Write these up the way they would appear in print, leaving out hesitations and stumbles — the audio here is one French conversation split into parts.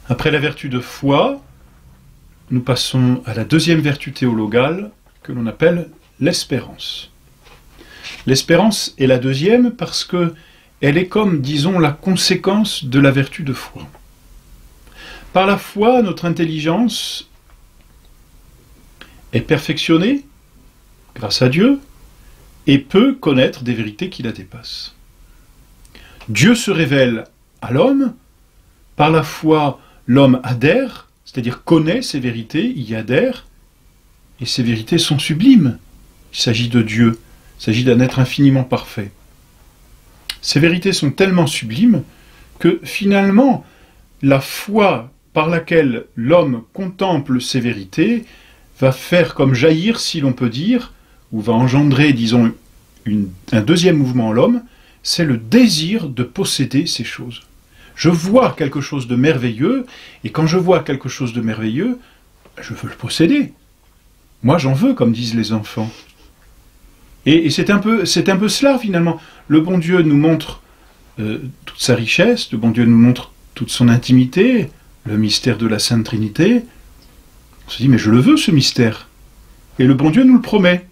Après la vertu de foi, nous passons à la deuxième vertu théologale que l'on appelle l'espérance. L'espérance est la deuxième parce que elle est comme, disons, la conséquence de la vertu de foi. Par la foi, notre intelligence est perfectionnée grâce à Dieu et peut connaître des vérités qui la dépassent. Dieu se révèle à l'homme, par la foi, l'homme adhère, c'est-à-dire connaît ces vérités, y adhère, et ces vérités sont sublimes. Il s'agit de Dieu, il s'agit d'un être infiniment parfait. Ces vérités sont tellement sublimes que finalement, la foi par laquelle l'homme contemple ces vérités va faire comme jaillir, si l'on peut dire, ou va engendrer, disons, un deuxième mouvement en l'homme, c'est le désir de posséder ces choses. Je vois quelque chose de merveilleux, et quand je vois quelque chose de merveilleux, je veux le posséder. Moi, j'en veux, comme disent les enfants. Et c'est un peu cela, finalement. Le bon Dieu nous montre toute sa richesse, le bon Dieu nous montre toute son intimité, le mystère de la Sainte Trinité. On se dit, mais je le veux, ce mystère. Et le bon Dieu nous le promet.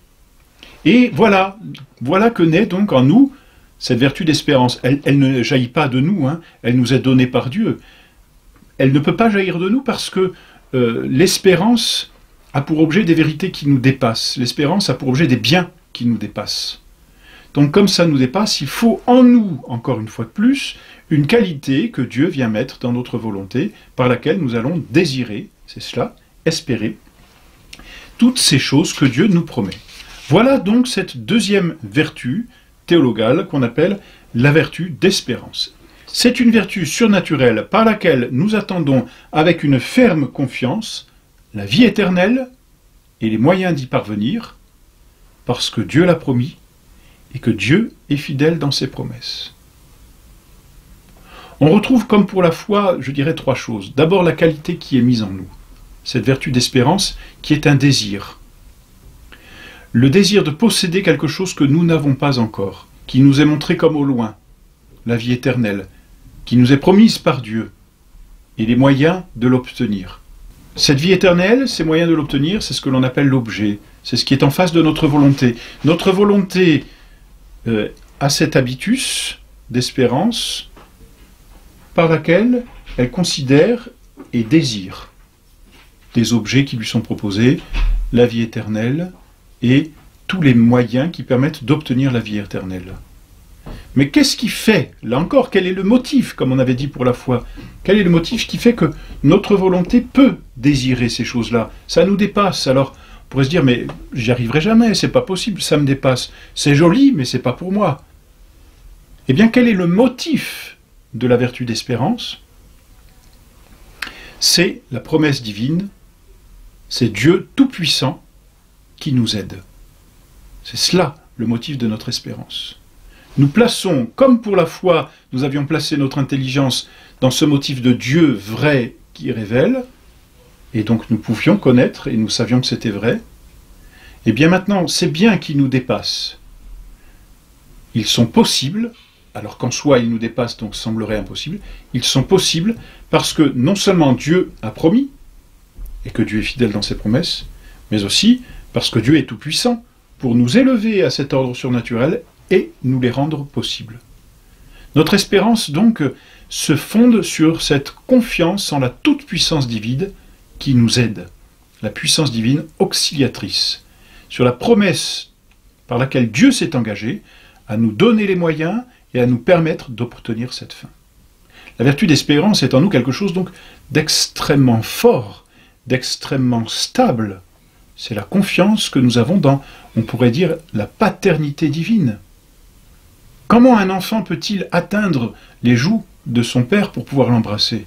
Et voilà que naît donc en nous cette vertu d'espérance. Elle ne jaillit pas de nous, hein, elle nous est donnée par Dieu. Elle ne peut pas jaillir de nous parce que l'espérance a pour objet des vérités qui nous dépassent. L'espérance a pour objet des biens qui nous dépassent. Donc comme ça nous dépasse, il faut en nous, encore une fois de plus, une qualité que Dieu vient mettre dans notre volonté, par laquelle nous allons désirer, c'est cela, espérer, toutes ces choses que Dieu nous promet. Voilà donc cette deuxième vertu théologale qu'on appelle la vertu d'espérance. C'est une vertu surnaturelle par laquelle nous attendons avec une ferme confiance la vie éternelle et les moyens d'y parvenir, parce que Dieu l'a promis et que Dieu est fidèle dans ses promesses. On retrouve comme pour la foi, je dirais, trois choses. D'abord la qualité qui est mise en nous, cette vertu d'espérance qui est un désir. Le désir de posséder quelque chose que nous n'avons pas encore, qui nous est montré comme au loin, la vie éternelle, qui nous est promise par Dieu, et les moyens de l'obtenir. Cette vie éternelle, ces moyens de l'obtenir, c'est ce que l'on appelle l'objet, c'est ce qui est en face de notre volonté. Notre volonté a cet habitus d'espérance par laquelle elle considère et désire des objets qui lui sont proposés, la vie éternelle, et tous les moyens qui permettent d'obtenir la vie éternelle. Mais qu'est-ce qui fait, là encore, quel est le motif, comme on avait dit pour la foi, quel est le motif qui fait que notre volonté peut désirer ces choses-là? Ça nous dépasse, alors on pourrait se dire, mais j'y arriverai jamais, c'est pas possible, ça me dépasse. C'est joli, mais c'est pas pour moi. Eh bien, quel est le motif de la vertu d'espérance? C'est la promesse divine, c'est Dieu Tout-Puissant qui nous aide. C'est cela le motif de notre espérance. Nous plaçons, comme pour la foi, nous avions placé notre intelligence dans ce motif de Dieu vrai qui révèle, et donc nous pouvions connaître, et nous savions que c'était vrai. Et bien maintenant, ces biens qui nous dépassent, ils sont possibles, alors qu'en soi ils nous dépassent, donc sembleraient impossibles, ils sont possibles parce que non seulement Dieu a promis, et que Dieu est fidèle dans ses promesses, mais aussi parce que Dieu est tout-puissant pour nous élever à cet ordre surnaturel et nous les rendre possibles. Notre espérance, donc, se fonde sur cette confiance en la toute-puissance divine qui nous aide, la puissance divine auxiliatrice, sur la promesse par laquelle Dieu s'est engagé à nous donner les moyens et à nous permettre d'obtenir cette fin. La vertu d'espérance est en nous quelque chose donc d'extrêmement fort, d'extrêmement stable. C'est la confiance que nous avons dans, on pourrait dire, la paternité divine. Comment un enfant peut-il atteindre les joues de son père pour pouvoir l'embrasser?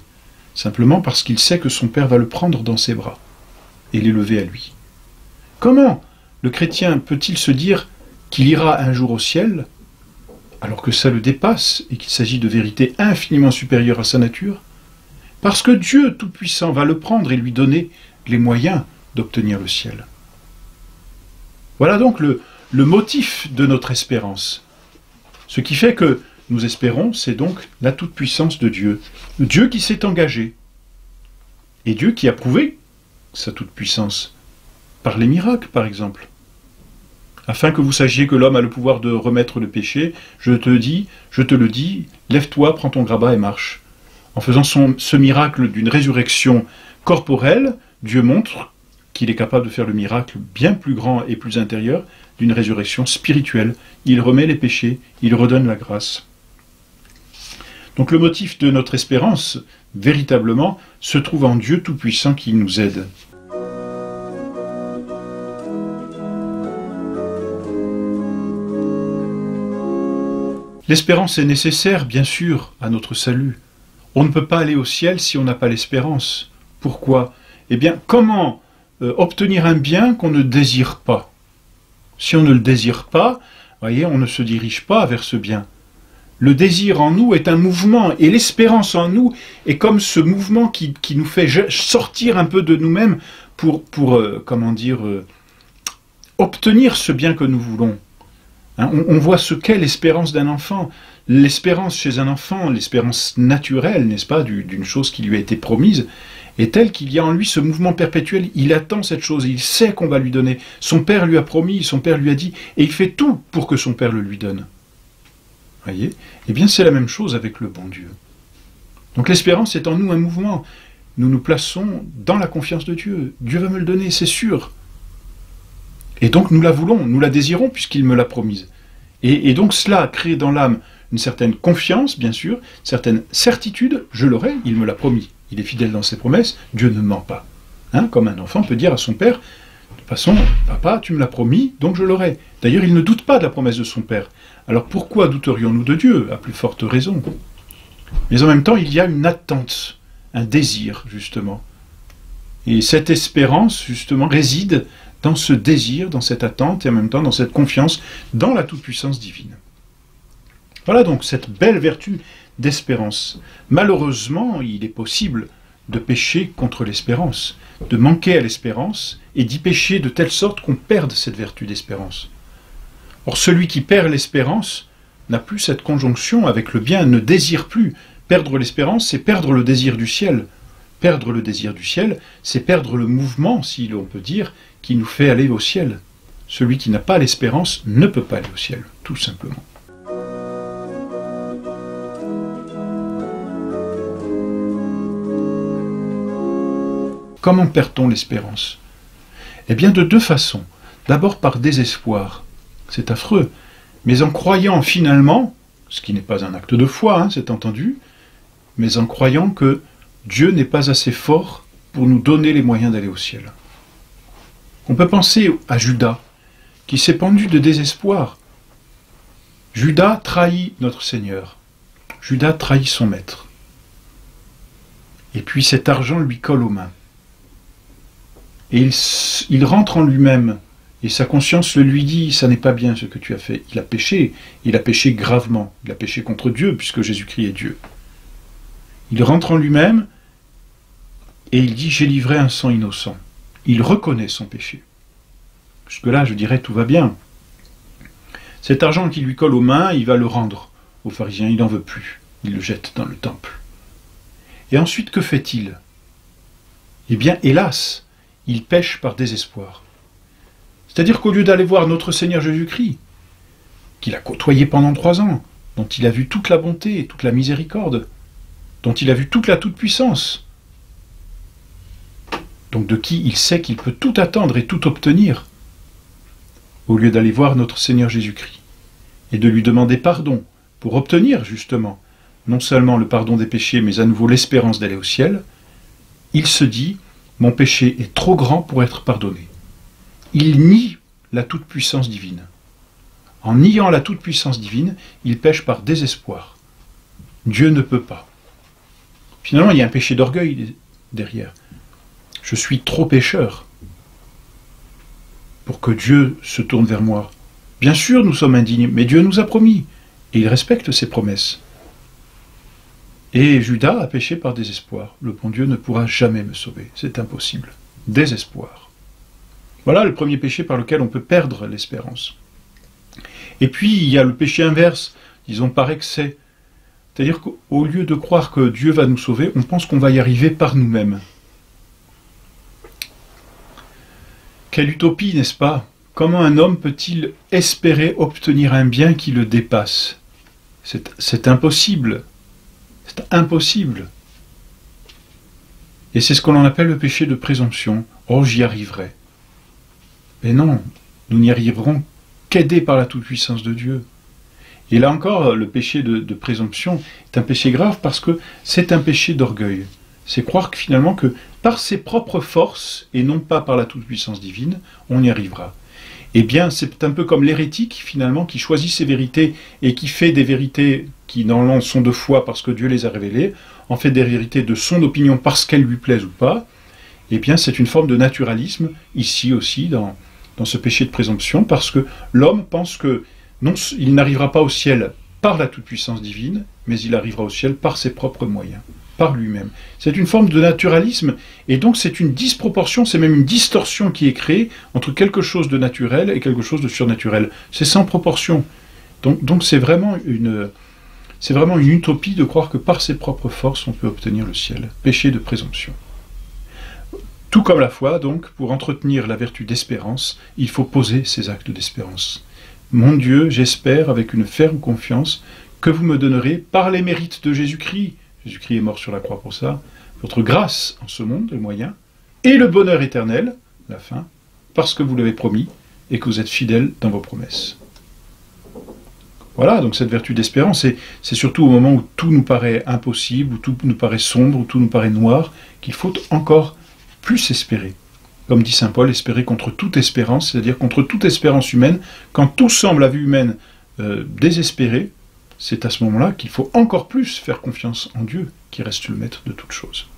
Simplement parce qu'il sait que son père va le prendre dans ses bras et l'élever à lui. Comment le chrétien peut-il se dire qu'il ira un jour au ciel, alors que ça le dépasse et qu'il s'agit de vérités infiniment supérieures à sa nature? Parce que Dieu Tout-Puissant va le prendre et lui donner les moyens d'obtenir le ciel. Voilà donc le motif de notre espérance. Ce qui fait que nous espérons, c'est donc la toute-puissance de Dieu. Dieu qui s'est engagé. Et Dieu qui a prouvé sa toute-puissance par les miracles, par exemple. Afin que vous sachiez que l'homme a le pouvoir de remettre le péché, je te le dis, lève-toi, prends ton grabat et marche. En faisant ce miracle d'une résurrection corporelle, Dieu montre qu'il est capable de faire le miracle bien plus grand et plus intérieur d'une résurrection spirituelle. Il remet les péchés, il redonne la grâce. Donc le motif de notre espérance, véritablement, se trouve en Dieu Tout-Puissant qui nous aide. L'espérance est nécessaire, bien sûr, à notre salut. On ne peut pas aller au ciel si on n'a pas l'espérance. Pourquoi? Eh bien, comment obtenir un bien qu'on ne désire pas? Si on ne le désire pas, voyez, on ne se dirige pas vers ce bien. Le désir en nous est un mouvement, et l'espérance en nous est comme ce mouvement qui nous fait sortir un peu de nous-mêmes pour obtenir ce bien que nous voulons. Hein, on voit ce qu'est l'espérance d'un enfant. L'espérance chez un enfant, l'espérance naturelle, n'est-ce pas, d'une chose qui lui a été promise, est telle qu'il y a en lui ce mouvement perpétuel. Il attend cette chose, il sait qu'on va lui donner. Son père lui a promis, son père lui a dit, et il fait tout pour que son père le lui donne. Voyez? Eh bien, c'est la même chose avec le bon Dieu. Donc l'espérance est en nous un mouvement. Nous nous plaçons dans la confiance de Dieu. Dieu va me le donner, c'est sûr. Et donc nous la voulons, nous la désirons puisqu'il me l'a promise. Et donc cela crée dans l'âme une certaine confiance, bien sûr, une certaine certitude, je l'aurai, il me l'a promis. Il est fidèle dans ses promesses, Dieu ne ment pas. Hein, comme un enfant peut dire à son père, de toute façon, papa, tu me l'as promis, donc je l'aurai. D'ailleurs, il ne doute pas de la promesse de son père. Alors pourquoi douterions-nous de Dieu? À plus forte raison. Mais en même temps, il y a une attente, un désir, justement. Et cette espérance, justement, réside dans ce désir, dans cette attente, et en même temps dans cette confiance dans la toute-puissance divine. Voilà donc cette belle vertu d'espérance. Malheureusement, il est possible de pécher contre l'espérance, de manquer à l'espérance, et d'y pécher de telle sorte qu'on perde cette vertu d'espérance. Or, celui qui perd l'espérance n'a plus cette conjonction avec le bien, ne désire plus. Perdre l'espérance, c'est perdre le désir du ciel. Perdre le désir du ciel, c'est perdre le mouvement, si l'on peut dire, qui nous fait aller au ciel. Celui qui n'a pas l'espérance ne peut pas aller au ciel, tout simplement. Comment perd-on l'espérance? Eh bien de deux façons. D'abord par désespoir. C'est affreux. Mais en croyant finalement, ce qui n'est pas un acte de foi, hein, c'est entendu, mais en croyant que Dieu n'est pas assez fort pour nous donner les moyens d'aller au ciel. On peut penser à Judas, qui s'est pendu de désespoir. Judas trahit notre Seigneur. Judas trahit son maître. Et puis cet argent lui colle aux mains. Et il rentre en lui-même, et sa conscience le lui dit, ça n'est pas bien ce que tu as fait. Il a péché gravement, il a péché contre Dieu, puisque Jésus-Christ est Dieu. Il rentre en lui-même, et il dit, j'ai livré un sang innocent. Il reconnaît son péché. Jusque-là, je dirais, tout va bien. Cet argent qui lui colle aux mains, il va le rendre aux pharisiens, il n'en veut plus. Il le jette dans le temple. Et ensuite, que fait-il? Eh bien, hélas, il pêche par désespoir. C'est-à-dire qu'au lieu d'aller voir notre Seigneur Jésus-Christ, qu'il a côtoyé pendant 3 ans, dont il a vu toute la bonté, toute la miséricorde, dont il a vu toute la toute-puissance, donc de qui il sait qu'il peut tout attendre et tout obtenir, au lieu d'aller voir notre Seigneur Jésus-Christ, et de lui demander pardon, pour obtenir justement, non seulement le pardon des péchés, mais à nouveau l'espérance d'aller au ciel, il se dit, mon péché est trop grand pour être pardonné. Il nie la toute-puissance divine. En niant la toute-puissance divine, il pêche par désespoir. Dieu ne peut pas. Finalement, il y a un péché d'orgueil derrière. Je suis trop pécheur pour que Dieu se tourne vers moi. Bien sûr, nous sommes indignes, mais Dieu nous a promis, et il respecte ses promesses. Et Judas a péché par désespoir. Le bon Dieu ne pourra jamais me sauver, c'est impossible. Désespoir. Voilà le premier péché par lequel on peut perdre l'espérance. Et puis, il y a le péché inverse, disons par excès. C'est-à-dire qu'au lieu de croire que Dieu va nous sauver, on pense qu'on va y arriver par nous-mêmes. Quelle utopie, n'est-ce pas? Comment un homme peut-il espérer obtenir un bien qui le dépasse? C'est impossible. C'est impossible. Et c'est ce qu'on appelle le péché de présomption. Oh, j'y arriverai. Mais non, nous n'y arriverons qu'aidés par la toute-puissance de Dieu. Et là encore, le péché de présomption est un péché grave parce que c'est un péché d'orgueil. C'est croire que finalement que par ses propres forces, et non pas par la toute-puissance divine, on y arrivera. Eh bien, c'est un peu comme l'hérétique, finalement, qui choisit ses vérités et qui fait des vérités qui, normalement, sont de foi parce que Dieu les a révélées, en fait des vérités de son opinion parce qu'elles lui plaisent ou pas. Eh bien, c'est une forme de naturalisme, ici aussi, dans ce péché de présomption, parce que l'homme pense que non, il n'arrivera pas au ciel par la toute-puissance divine, mais il arrivera au ciel par ses propres moyens, par lui-même. C'est une forme de naturalisme, et donc c'est une disproportion, c'est même une distorsion qui est créée entre quelque chose de naturel et quelque chose de surnaturel. C'est sans proportion. Donc c'est vraiment une utopie de croire que par ses propres forces on peut obtenir le ciel. Péché de présomption. Tout comme la foi, donc, pour entretenir la vertu d'espérance, il faut poser ces actes d'espérance. Mon Dieu, j'espère avec une ferme confiance que vous me donnerez, par les mérites de Jésus-Christ, Jésus-Christ est mort sur la croix pour ça, votre grâce en ce monde, les moyens, et le bonheur éternel, la fin, parce que vous l'avez promis et que vous êtes fidèles dans vos promesses. Voilà, donc cette vertu d'espérance, c'est surtout au moment où tout nous paraît impossible, où tout nous paraît sombre, où tout nous paraît noir, qu'il faut encore plus espérer. Comme dit saint Paul, espérer contre toute espérance, c'est-à-dire contre toute espérance humaine. Quand tout semble à vue humaine désespéré, c'est à ce moment-là qu'il faut encore plus faire confiance en Dieu, qui reste le maître de toutes choses.